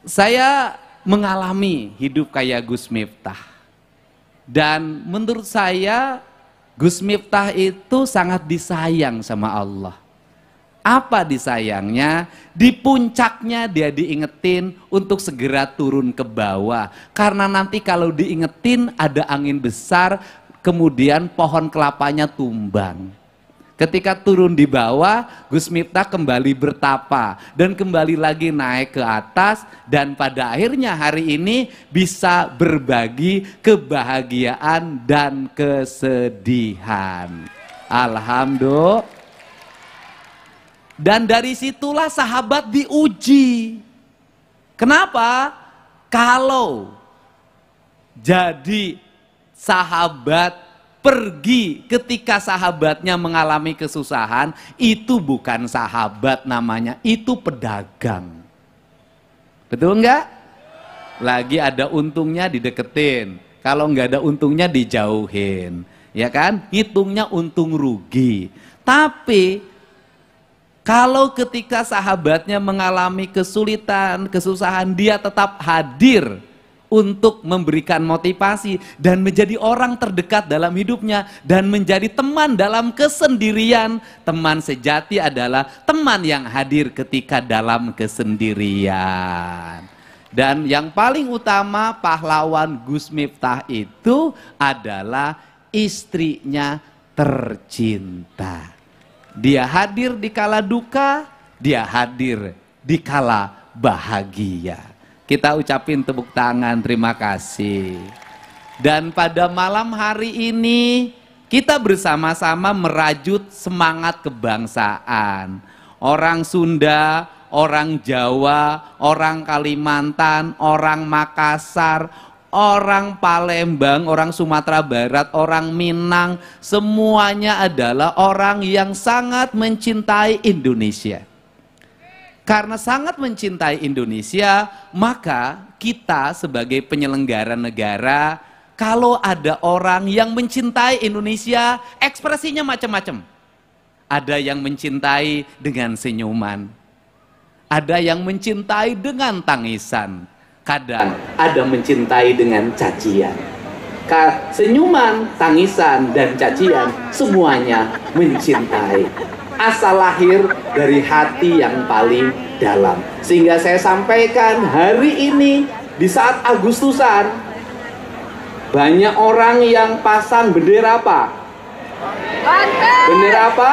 Saya mengalami hidup kayak Gus Miftah. Dan menurut saya Gus Miftah itu sangat disayang sama Allah. Apa disayangnya? Di puncaknya dia diingetin untuk segera turun ke bawah. Karena nanti kalau diingetin ada angin besar, kemudian pohon kelapanya tumbang. Ketika turun di bawah, Gus Miftah kembali bertapa dan kembali lagi naik ke atas, dan pada akhirnya hari ini bisa berbagi kebahagiaan dan kesedihan. Alhamdulillah. Dan dari situlah sahabat diuji. Kenapa? Kalau jadi sahabat pergi ketika sahabatnya mengalami kesusahan, itu bukan sahabat namanya, itu pedagang. Betul enggak? Lagi ada untungnya dideketin, kalau enggak ada untungnya dijauhin, ya kan? Hitungnya untung rugi. Tapi kalau ketika sahabatnya mengalami kesulitan, kesusahan, dia tetap hadir untuk memberikan motivasi dan menjadi orang terdekat dalam hidupnya dan menjadi teman dalam kesendirian. Teman sejati adalah teman yang hadir ketika dalam kesendirian. Dan yang paling utama, pahlawan Gus Miftah itu adalah istrinya tercinta. Dia hadir di kala duka, dia hadir di kala bahagia. Kita ucapin tepuk tangan, terima kasih. Dan pada malam hari ini kita bersama-sama merajut semangat kebangsaan. Orang Sunda, orang Jawa, orang Kalimantan, orang Makassar, orang Palembang, orang Sumatera Barat, orang Minang, semuanya adalah orang yang sangat mencintai Indonesia. Karena sangat mencintai Indonesia, maka kita sebagai penyelenggara negara, kalau ada orang yang mencintai Indonesia, ekspresinya macam-macam. Ada yang mencintai dengan senyuman, ada yang mencintai dengan tangisan, kadang ada mencintai dengan cacian. Senyuman, tangisan, dan cacian semuanya mencintai. Asal lahir dari hati yang paling dalam. Sehingga saya sampaikan hari ini di saat Agustusan, banyak orang yang pasang bendera apa? Bendera apa?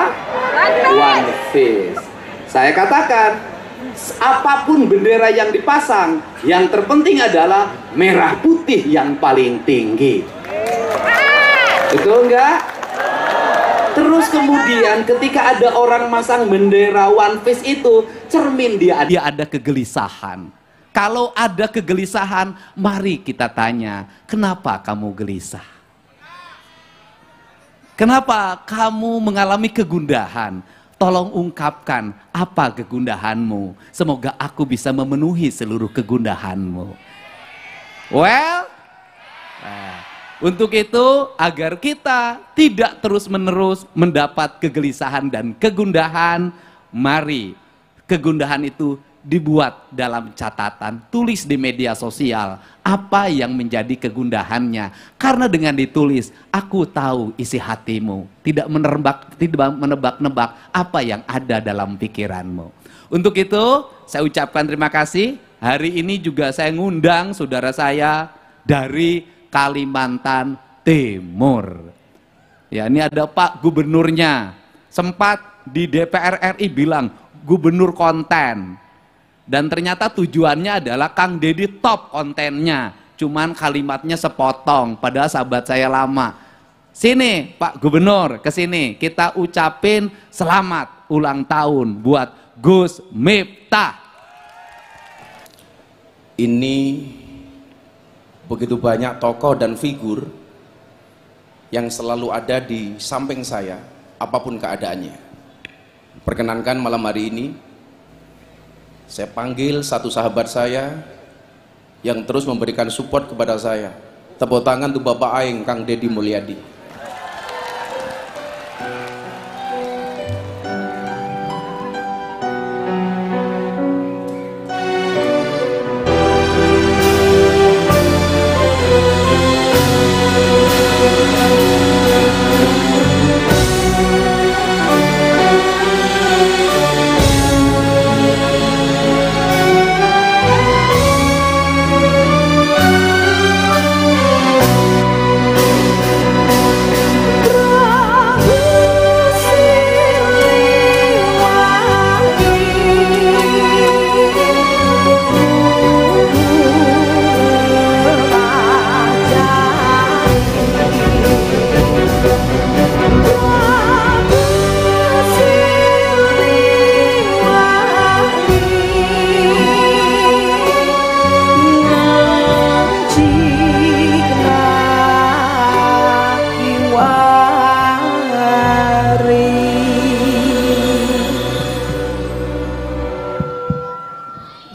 One Face. Saya katakan, apapun bendera yang dipasang, yang terpenting adalah merah putih yang paling tinggi. Betul enggak? Terus kemudian ketika ada orang masang bendera One Face itu, cermin dia ada kegelisahan. Kalau ada kegelisahan, mari kita tanya, kenapa kamu gelisah? Kenapa kamu mengalami kegundahan? Tolong ungkapkan apa kegundahanmu. Semoga aku bisa memenuhi seluruh kegundahanmu. Well, untuk itu, agar kita tidak terus-menerus mendapat kegelisahan dan kegundahan, mari kegundahan itu dibuat dalam catatan, tulis di media sosial apa yang menjadi kegundahannya. Karena dengan ditulis, aku tahu isi hatimu, tidak menebak-nebak apa yang ada dalam pikiranmu. Untuk itu, saya ucapkan terima kasih. Hari ini juga saya ngundang saudara saya dari Kalimantan Timur. Ya, ini ada Pak Gubernurnya. Sempat di DPR RI bilang gubernur konten. Dan ternyata tujuannya adalah Kang Deddy top kontennya. Cuman kalimatnya sepotong, padahal sahabat saya lama. Sini Pak Gubernur, ke sini kita ucapin selamat ulang tahun buat Gus Miftah. Ini begitu banyak tokoh dan figur yang selalu ada di samping saya, apapun keadaannya. Perkenankan malam hari ini, saya panggil satu sahabat saya yang terus memberikan support kepada saya. Tepuk tangan untuk Bapak Aing, Kang Deddy Mulyadi.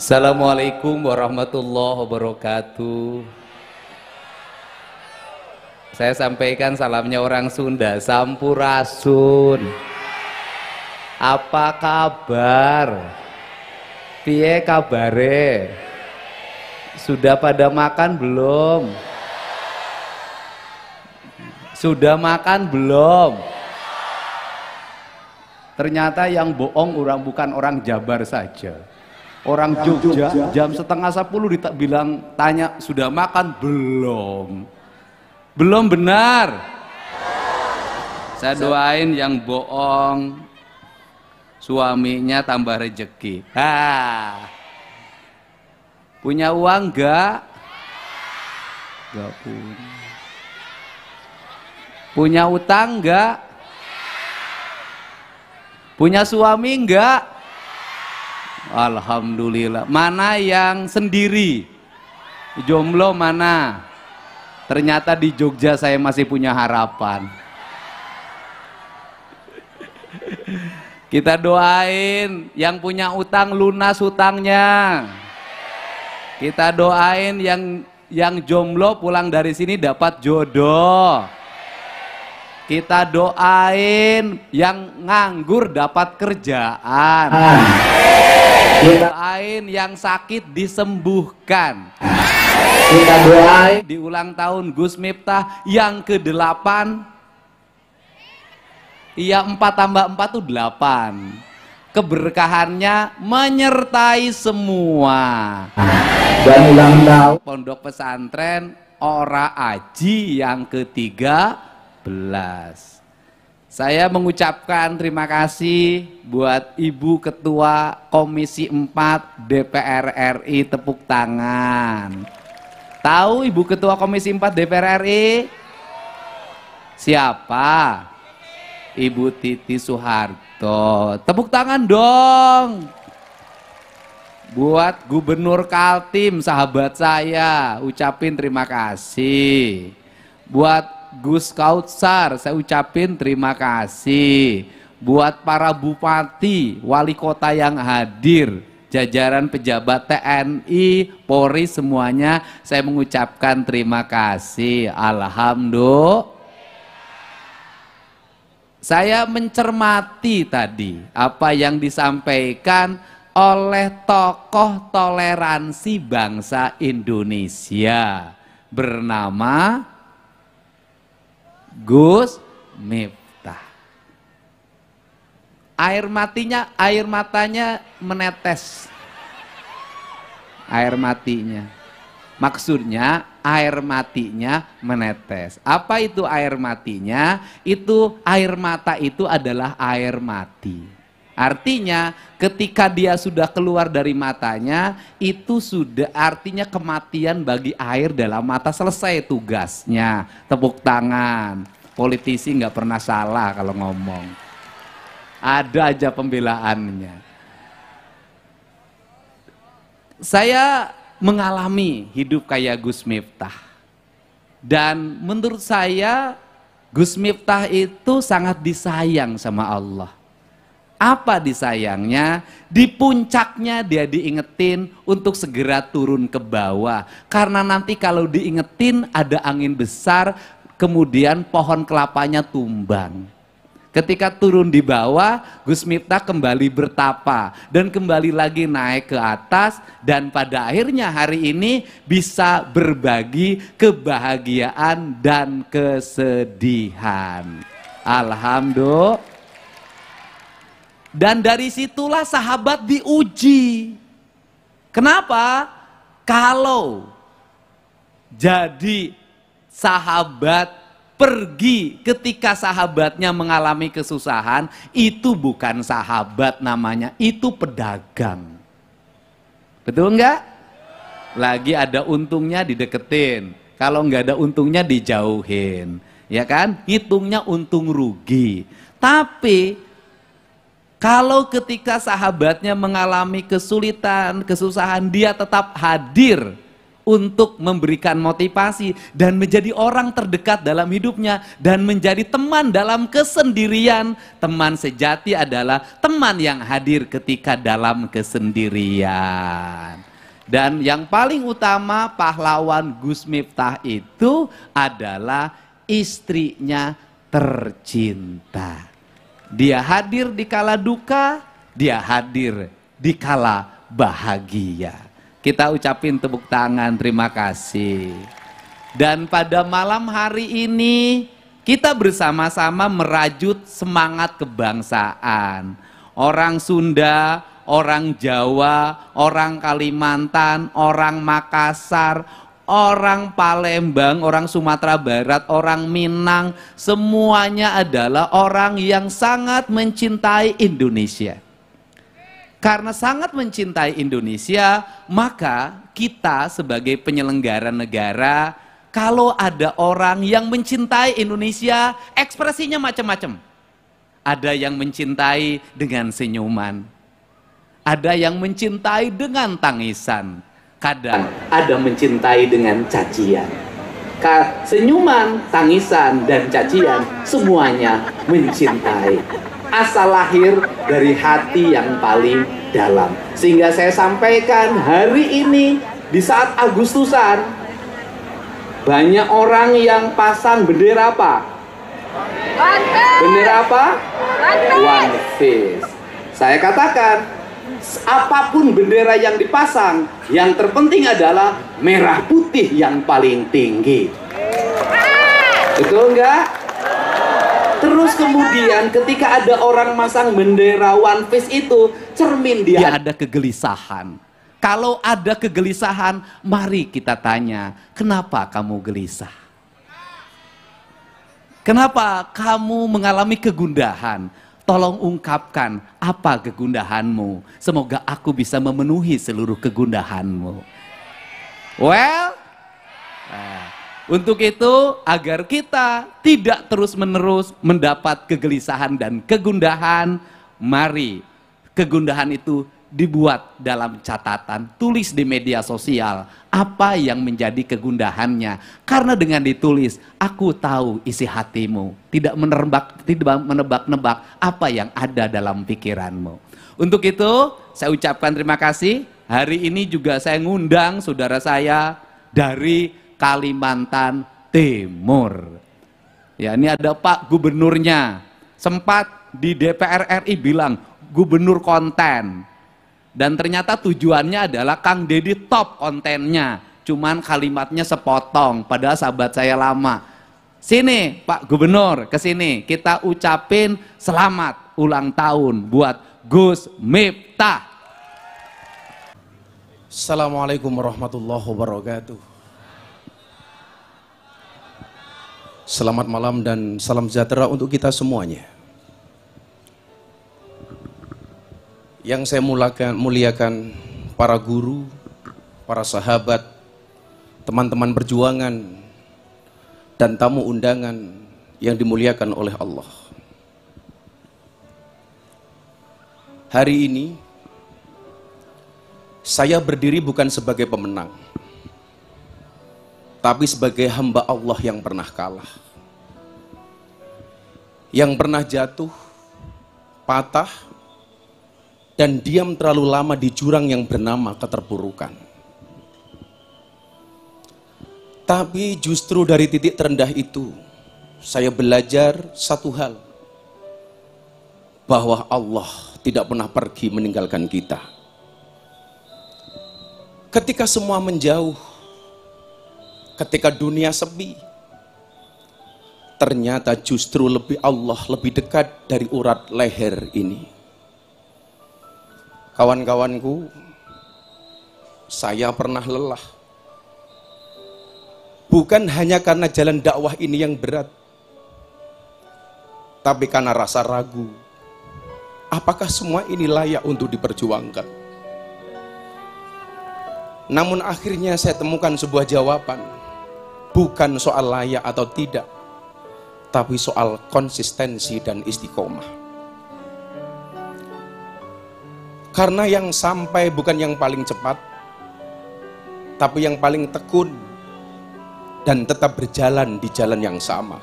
Assalamualaikum warahmatullahi wabarakatuh. Saya sampaikan salamnya orang Sunda, Sampurasun. Apa kabar? Piye kabare? Sudah pada makan belum? Sudah makan belum? Ternyata yang bohong bukan orang Jabar saja. Orang Jogja jam setengah 10 bilang tanya sudah makan belum? Belum benar. Saya doain yang bohong suaminya tambah rezeki. Punya uang enggak? Enggak punya. Punya utang enggak? Punya suami enggak? Alhamdulillah. Mana yang sendiri? Jomblo mana? Ternyata di Jogja saya masih punya harapan. Kita doain yang punya utang lunas hutangnya. Kita doain yang jomblo pulang dari sini dapat jodoh. Kita doain yang nganggur dapat kerjaan. Kita doain yang sakit disembuhkan. Kita doain di ulang tahun Gus Miftah yang ke-8. Iya, 4 tambah 4 itu 8. Keberkahannya menyertai semua. Dan ulang tahun Pondok Pesantren Ora Aji yang ke-13. Saya mengucapkan terima kasih buat Ibu Ketua Komisi 4 DPR RI, tepuk tangan. Tahu Ibu Ketua Komisi 4 DPR RI? Siapa? Ibu Titi Soeharto. Tepuk tangan dong. Buat Gubernur Kaltim, sahabat saya, ucapin terima kasih. Buat Gus Kautsar, saya ucapin terima kasih. Buat para bupati, wali kota yang hadir, jajaran pejabat TNI, Polri semuanya, saya mengucapkan terima kasih. Alhamdulillah. Saya mencermati tadi apa yang disampaikan oleh tokoh toleransi bangsa Indonesia bernama Gus Miftah. Air matanya menetes. Air matinya. Maksudnya air matinya menetes. Apa itu air matinya? Itu air mata itu adalah air mati. Artinya ketika dia sudah keluar dari matanya, itu sudah artinya kematian bagi air dalam mata, selesai tugasnya. Tepuk tangan. Politisi nggak pernah salah kalau ngomong. Ada aja pembelaannya. Saya mengalami hidup kayak Gus Miftah. Dan menurut saya Gus Miftah itu sangat disayang sama Allah. Apa disayangnya? Di puncaknya dia diingetin untuk segera turun ke bawah. Karena nanti kalau diingetin ada angin besar, kemudian pohon kelapanya tumbang. Ketika turun di bawah, Gus Miftah kembali bertapa dan kembali lagi naik ke atas, dan pada akhirnya hari ini bisa berbagi kebahagiaan dan kesedihan. Alhamdulillah. Dan dari situlah sahabat diuji. Kenapa? Kalau jadi sahabat pergi ketika sahabatnya mengalami kesusahan, itu bukan sahabat namanya, itu pedagang. Betul enggak? Lagi ada untungnya dideketin, kalau enggak ada untungnya dijauhin, ya kan? Hitungnya untung rugi. Tapi kalau ketika sahabatnya mengalami kesulitan, kesusahan, dia tetap hadir, untuk memberikan motivasi dan menjadi orang terdekat dalam hidupnya dan menjadi teman dalam kesendirian. Teman sejati adalah teman yang hadir ketika dalam kesendirian. Dan yang paling utama, pahlawan Gus Miftah itu adalah istrinya tercinta. Dia hadir di kala duka, dia hadir di kala bahagia. Kita ucapin tepuk tangan, terima kasih. Dan pada malam hari ini kita bersama-sama merajut semangat kebangsaan. Orang Sunda, orang Jawa, orang Kalimantan, orang Makassar, orang Palembang, orang Sumatera Barat, orang Minang, semuanya adalah orang yang sangat mencintai Indonesia. Karena sangat mencintai Indonesia, maka kita sebagai penyelenggara negara, kalau ada orang yang mencintai Indonesia, ekspresinya macam-macam. Ada yang mencintai dengan senyuman, ada yang mencintai dengan tangisan, kadang ada mencintai dengan cacian. Senyuman, tangisan, dan cacian semuanya mencintai. Asal lahir dari hati yang paling dalam. Sehingga saya sampaikan hari ini di saat Agustusan, banyak orang yang pasang bendera apa? Bendera apa? One Face. Saya katakan, apapun bendera yang dipasang, yang terpenting adalah merah putih yang paling tinggi. Betul enggak? Terus kemudian ketika ada orang masang bendera One Face itu, cermin dia ada kegelisahan. Kalau ada kegelisahan, mari kita tanya, kenapa kamu gelisah? Kenapa kamu mengalami kegundahan? Tolong ungkapkan apa kegundahanmu. Semoga aku bisa memenuhi seluruh kegundahanmu. Well, untuk itu, agar kita tidak terus-menerus mendapat kegelisahan dan kegundahan, mari kegundahan itu dibuat dalam catatan, tulis di media sosial apa yang menjadi kegundahannya. Karena dengan ditulis, aku tahu isi hatimu, tidak menebak-nebak apa yang ada dalam pikiranmu. Untuk itu, saya ucapkan terima kasih. Hari ini juga saya ngundang saudara saya dari Kalimantan Timur. Ya, ini ada Pak Gubernurnya. Sempat di DPR RI bilang gubernur konten. Dan ternyata tujuannya adalah Kang Deddy top kontennya. Cuman kalimatnya sepotong, padahal sahabat saya lama. Sini Pak Gubernur, ke sini kita ucapin selamat ulang tahun buat Gus Miftah. Assalamualaikum warahmatullahi wabarakatuh. Selamat malam dan salam sejahtera untuk kita semuanya. Yang saya muliakan para guru, para sahabat, teman-teman perjuangan, dan tamu undangan yang dimuliakan oleh Allah. Hari ini, saya berdiri bukan sebagai pemenang, tapi sebagai hamba Allah yang pernah kalah, yang pernah jatuh, patah, dan diam terlalu lama di jurang yang bernama keterpurukan. Tapi justru dari titik terendah itu, saya belajar satu hal, bahwa Allah tidak pernah pergi meninggalkan kita. Ketika semua menjauh, ketika dunia sepi, ternyata justru Allah lebih dekat dari urat leher ini. Kawan-kawanku, saya pernah lelah. Bukan hanya karena jalan dakwah ini yang berat, tapi karena rasa ragu. Apakah semua ini layak untuk diperjuangkan? Namun akhirnya saya temukan sebuah jawaban. Bukan soal layak atau tidak, tapi soal konsistensi dan istiqomah. Karena yang sampai bukan yang paling cepat, tapi yang paling tekun dan tetap berjalan di jalan yang sama.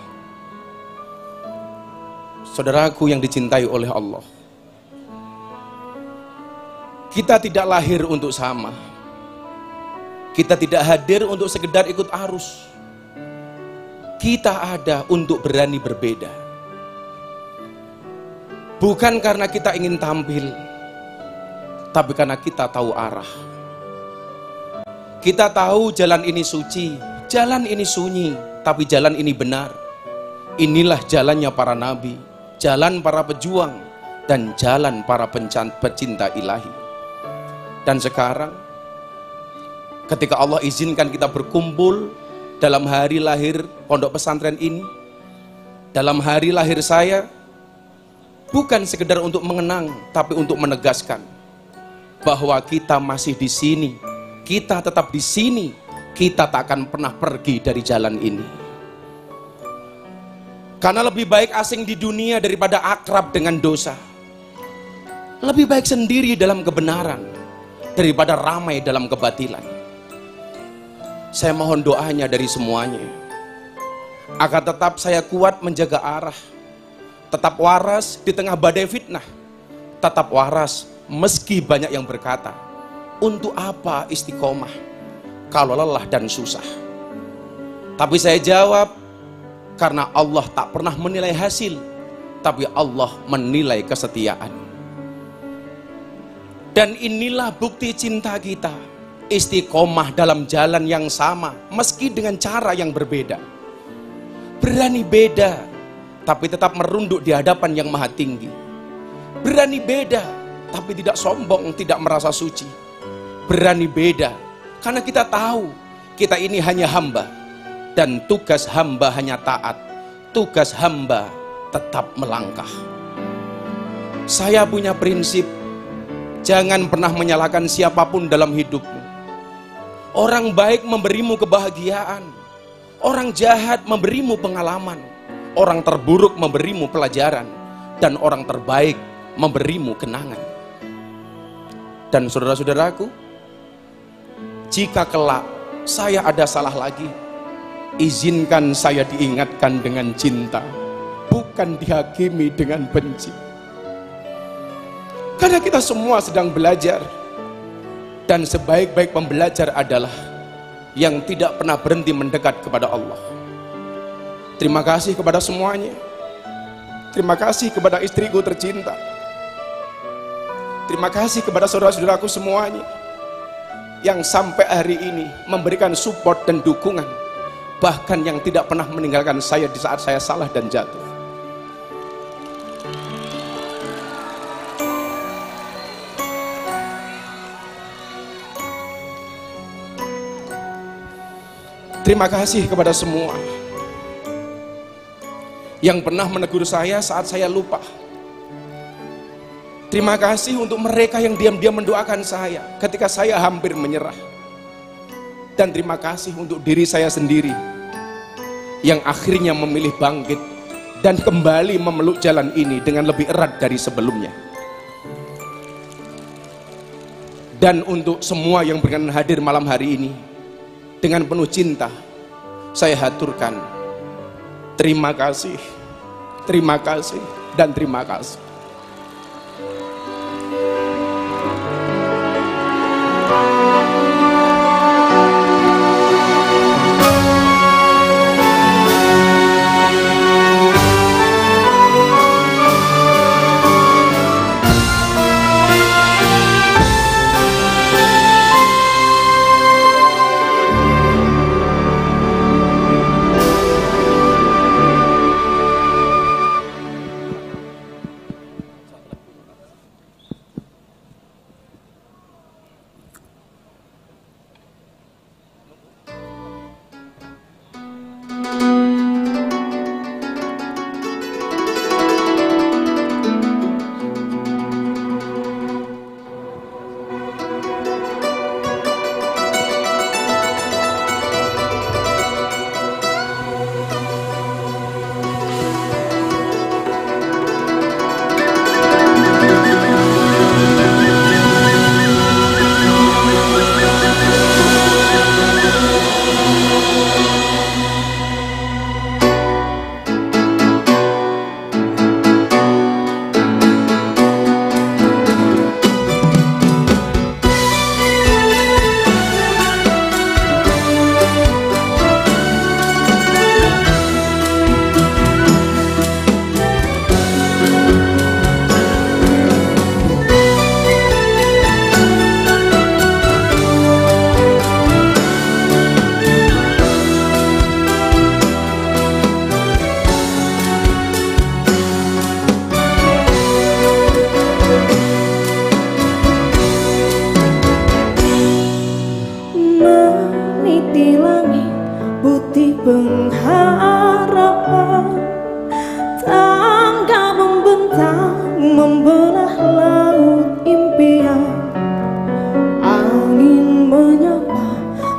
Saudaraku yang dicintai oleh Allah, kita tidak lahir untuk sama. Kita tidak hadir untuk sekedar ikut arus. Kita ada untuk berani berbeda. Bukan karena kita ingin tampil, tapi karena kita tahu arah. Kita tahu jalan ini suci, jalan ini sunyi, tapi jalan ini benar. Inilah jalannya para nabi, jalan para pejuang, dan jalan para pecinta ilahi. Dan sekarang, ketika Allah izinkan kita berkumpul dalam hari lahir pondok pesantren ini, dalam hari lahir saya, bukan sekedar untuk mengenang, tapi untuk menegaskan bahwa kita masih di sini. Kita tetap di sini, kita tak akan pernah pergi dari jalan ini. Karena lebih baik asing di dunia daripada akrab dengan dosa. Lebih baik sendiri dalam kebenaran daripada ramai dalam kebatilan. Saya mohon doanya dari semuanya, agar tetap saya kuat menjaga arah, tetap waras di tengah badai fitnah, tetap waras meski banyak yang berkata, untuk apa istiqomah kalau lelah dan susah? Tapi saya jawab, karena Allah tak pernah menilai hasil, tapi Allah menilai kesetiaan. Dan inilah bukti cinta kita, istiqomah dalam jalan yang sama, meski dengan cara yang berbeda. Berani beda, tapi tetap merunduk di hadapan yang maha tinggi. Berani beda, tapi tidak sombong, tidak merasa suci. Berani beda, karena kita tahu kita ini hanya hamba, dan tugas hamba hanya taat, tugas hamba tetap melangkah. Saya punya prinsip, jangan pernah menyalahkan siapapun dalam hidupmu. Orang baik memberimu kebahagiaan, orang jahat memberimu pengalaman, orang terburuk memberimu pelajaran, dan orang terbaik memberimu kenangan. Dan saudara-saudaraku, jika kelak saya ada salah lagi, izinkan saya diingatkan dengan cinta, bukan dihakimi dengan benci. Karena kita semua sedang belajar, dan sebaik-baik pembelajar adalah yang tidak pernah berhenti mendekat kepada Allah. Terima kasih kepada semuanya. Terima kasih kepada istriku tercinta. Terima kasih kepada saudara-saudaraku semuanya yang sampai hari ini memberikan support dan dukungan, bahkan yang tidak pernah meninggalkan saya di saat saya salah dan jatuh. Terima kasih kepada semua yang pernah menegur saya saat saya lupa. Terima kasih untuk mereka yang diam-diam mendoakan saya ketika saya hampir menyerah. Dan terima kasih untuk diri saya sendiri yang akhirnya memilih bangkit dan kembali memeluk jalan ini dengan lebih erat dari sebelumnya. Dan untuk semua yang berkenan hadir malam hari ini, dengan penuh cinta saya haturkan terima kasih, dan terima kasih.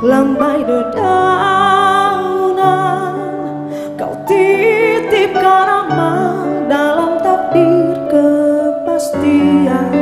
lambai dedaunan, kau titipkan aman dalam takdir kepastian.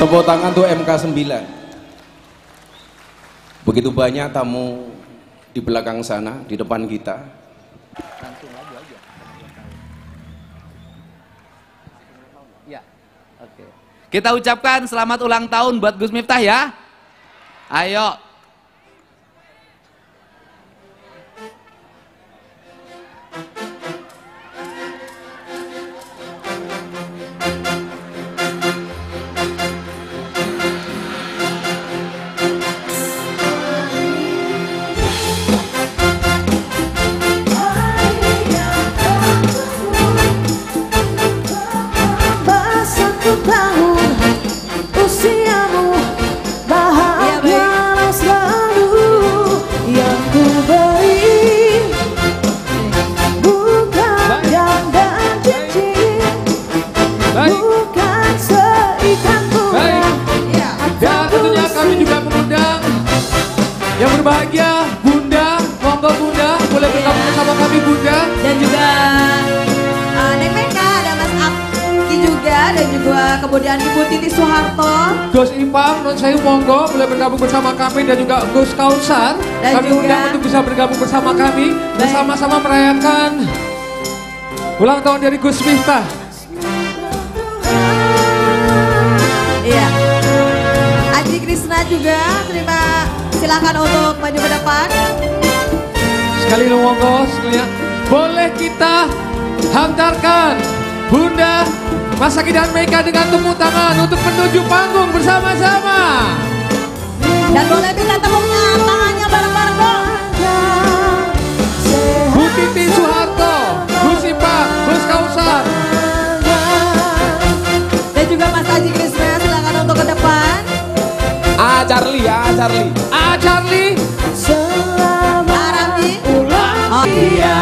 Tepuk tangan tuh MK9. Begitu banyak tamu di belakang sana, di depan kita. Langsung aja. Ya, oke. Kita ucapkan selamat ulang tahun buat Gus Miftah ya. Ayo. Yang berbahagia, Bunda, monggo Bunda, boleh bergabung bersama kami Bunda. Dan juga Neng Meka, ada Mas Aki juga, dan juga kemudian Ibu Titi Soeharto. Gus Ipang, non saya monggo boleh bergabung bersama kami dan juga Gus Kausar. Dan Kami juga undang untuk bisa bergabung bersama kami bersama-sama merayakan ulang tahun dari Gus Miftah. Iya. Aji Krisna juga, silakan untuk maju ke depan. Sekali monggo sekalian. Boleh kita hantarkan Bunda, Mas Aki dan Meka dengan tepuk tangan untuk menuju panggung bersama-sama. Dan boleh minta tepuk tangannya bareng-bareng dong. Bu Titi Soeharto, Gus Ipang, Gus Kausar. Dan juga Mas Aji Krisna, silakan untuk ke depan. Charlie, Charlie. Charlie. Ramji. Oh iya.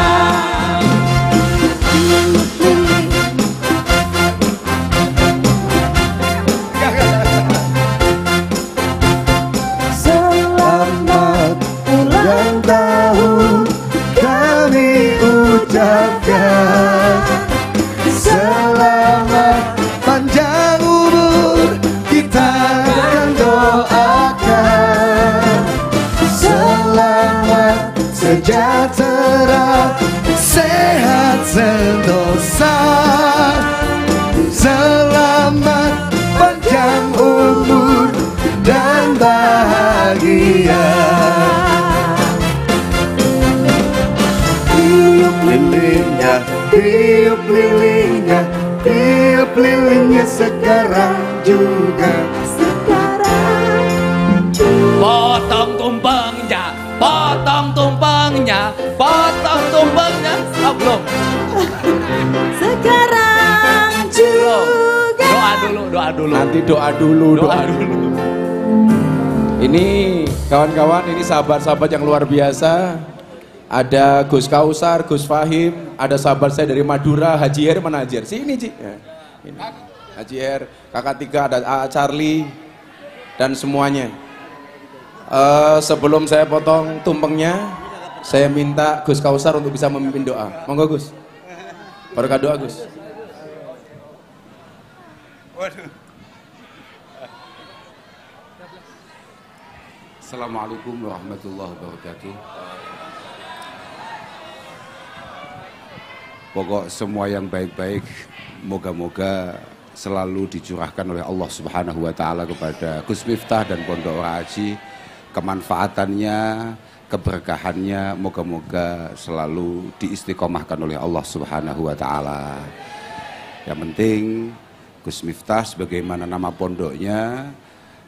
Selamat ulang tahun kami ucapkan. Selamat panjang umur kita akan doakan. Selamat sejahtera, sehat sentosa. Selamat panjang umur dan bahagia. Tiup lilinnya, tiup lilinnya, tiup lilinnya sekarang juga. Potong tumpengnya, potong tumpengnya, potong tumpengnya. Oh, belum. Sekarang juga. Doa dulu, doa dulu. Nanti doa dulu, Doa dulu. Ini kawan-kawan, ini sahabat-sahabat yang luar biasa. Ada Gus Kausar, Gus Fahim, ada sahabat saya dari Madura, Haji Her mana Haji Her? Sini Ci. Ya, ini. Haji Her, kakak tiga, ada Charlie, dan semuanya. Sebelum saya potong tumpengnya, saya minta Gus Kausar untuk bisa memimpin doa. Monggo Gus. Berkah doa Gus. Assalamualaikum warahmatullahi wabarakatuh. Pokok semua yang baik-baik, moga-moga selalu dicurahkan oleh Allah Subhanahu wa Ta'ala kepada Gus Miftah dan Pondok Rahaji. Kemanfaatannya, keberkahannya, moga-moga selalu diistiqomahkan oleh Allah Subhanahu wa Ta'ala. Yang penting Gus Miftah sebagaimana nama pondoknya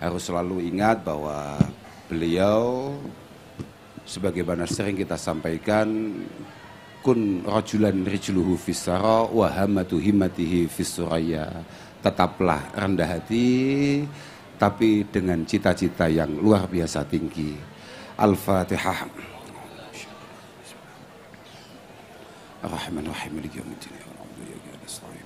harus selalu ingat bahwa beliau sebagaimana sering kita sampaikan, kun rajulan rijluhu fissara wa hamatu himmatihi fissuraya. Tetaplah rendah hati tapi dengan cita-cita yang luar biasa tinggi. Al-Fatihah. Ar-Rahman Ar-Rahim Maliki Yaumiddin.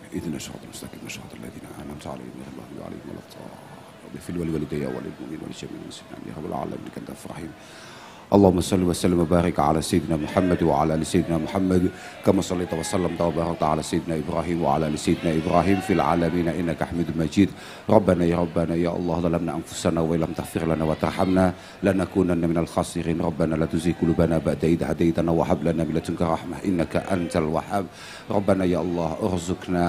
Ihdina siratal mustaqim siratal ladzina an'amta 'alaihim ghairil maghdubi 'alaihim waladdallin. Ighfir li walidayya wa lil mu'minina wal jami'il muslimin ya rabbal alamin innaka antal rahim. Allahumma salli wa sallim wa barik ala sayyidina Muhammad wa ala ali sayyidina Muhammad kama sallaita wa sallamta wa barakta ala sayyidina Ibrahim wa ala ali sayyidina Ibrahim fil alamin innaka Hamidum Majid. Rabbana ya Allah zalamna anfusana wa illam taghfir lana wa tarhamna lanakunanna minal khasirin. Rabbana la tuzigh qulubana ba'da idh hadaytana wa hab lana min ladunka rahmah innaka antal wahhab. Rabbana ya Allah urzuqna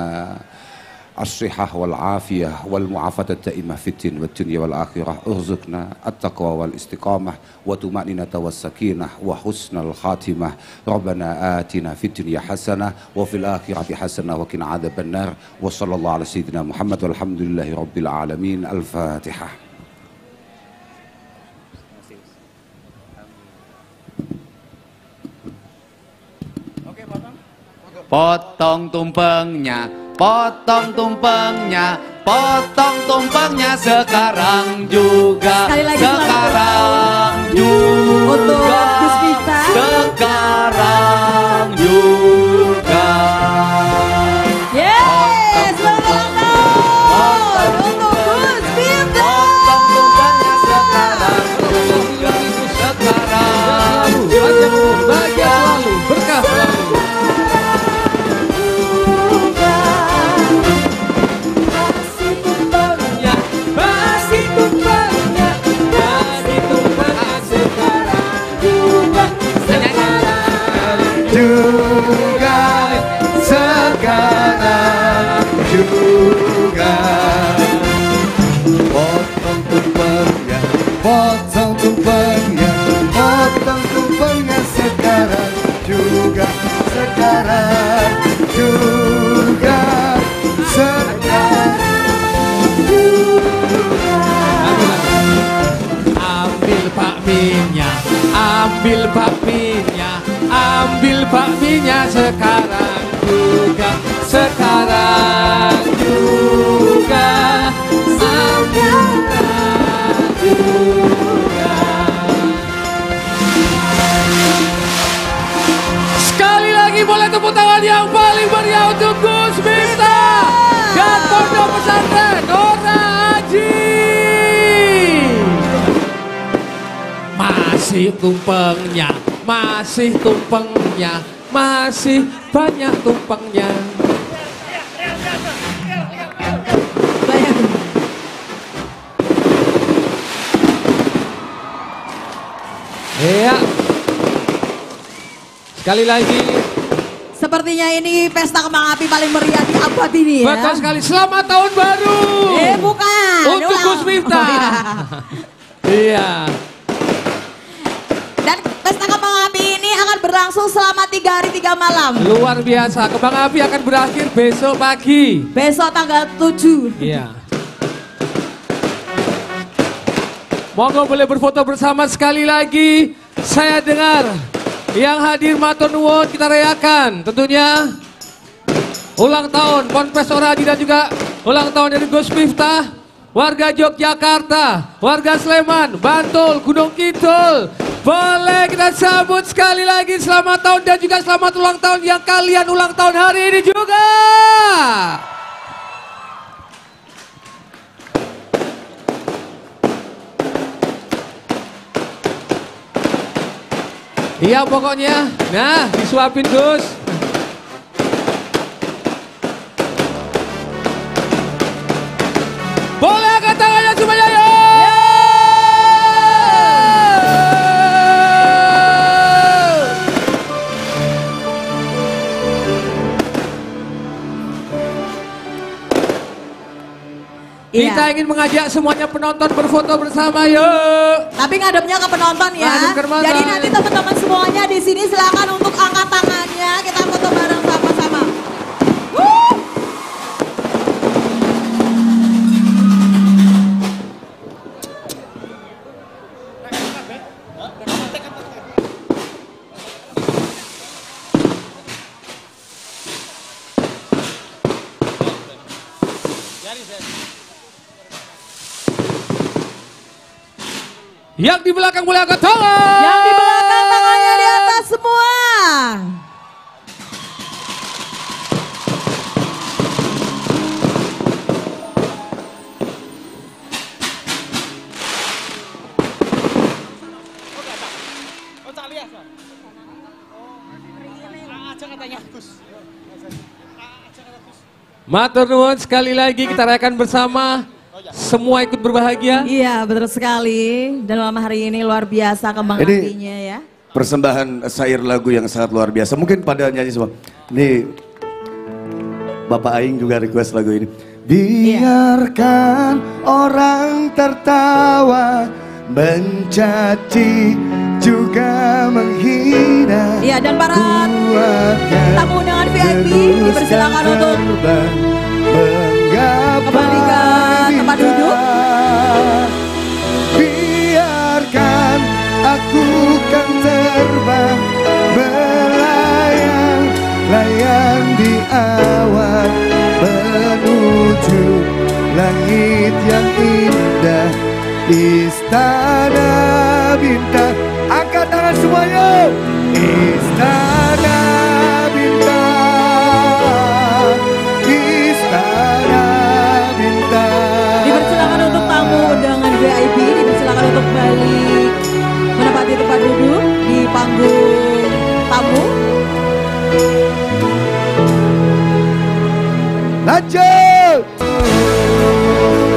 الصحة والعافية والمعافاة الدائمة في الدين والدنيا والآخرة. ارزقنا التقوى والاستقامة وطمأنينة والسكينة وحسن الخاتمة. ربنا آتنا في الدنيا حسنة وفي الآخرة حسنة وقنا عذاب النار. وصلى الله على سيدنا محمد والحمد لله رب العالمين. الفاتحة. Potong tumpengnya, potong tumpengnya, potong tumpengnya sekarang juga. Sekali lagi sekarang juga. Untuk Gus Miftah. Sekarang juga. Yes, selamat ulang tahun untuk Gus Miftah. Potong tumpengnya sekarang juga. Sekarang bakminya, ambil bakminya, ambil bakminya sekarang juga, sekarang juga, sekarang juga. Sekali lagi boleh tepuk tangan yang paling meriah untuk Gus Miftah dan Pondok Pesantren Ora Aji. Masih tumpengnya, masih tumpengnya, masih banyak tumpengnya. Iya. Sekali lagi. Sepertinya ini pesta kembang api paling meriah di abad ini ya. Betul sekali. Selamat tahun baru. Bukan. Untuk Gus Miftah. Iya. Dan pesta kembang api ini akan berlangsung selama 3 hari 3 malam. Luar biasa. Kembang api akan berakhir besok pagi. Besok tanggal 7. Iya. Monggo boleh berfoto bersama sekali lagi. Saya dengar yang hadir matur nuwun kita rayakan tentunya ulang tahun Ponpes Ora Aji dan juga ulang tahun dari Gus Miftah. Warga Yogyakarta, warga Sleman, Bantul, Gunung Kidul. Boleh kita sambut sekali lagi selamat tahun dan juga selamat ulang tahun yang kalian ulang tahun hari ini juga. Iya pokoknya, nah disuapin Gus. Boleh angkat tangannya semuanya yuk. Kita ingin mengajak semuanya penonton berfoto bersama yuk. Tapi ngadepnya ke penonton ya. Ngadep ke penonton. Jadi nanti teman-teman semuanya di sini silakan untuk angkat tangannya. Kita foto bareng sama-sama. Yang di belakang boleh angkat tangan. Yang di belakang tangannya di atas semua. Matur nuwun sekali lagi kita rayakan bersama. Semua ikut berbahagia. Iya betul sekali. Dan malam hari ini luar biasa kembang apinya ya. Persembahan syair lagu yang sangat luar biasa. Mungkin pada nyanyi semua. Ini Bapak Aing juga request lagu ini. Biarkan orang tertawa, mencaci juga menghina. Iya dan para tamu undangan VIP dipersilakan untuk kembali ke tempat duduk. Biarkan aku kan terbang, melayang di awan, menuju langit yang indah, istana bintang.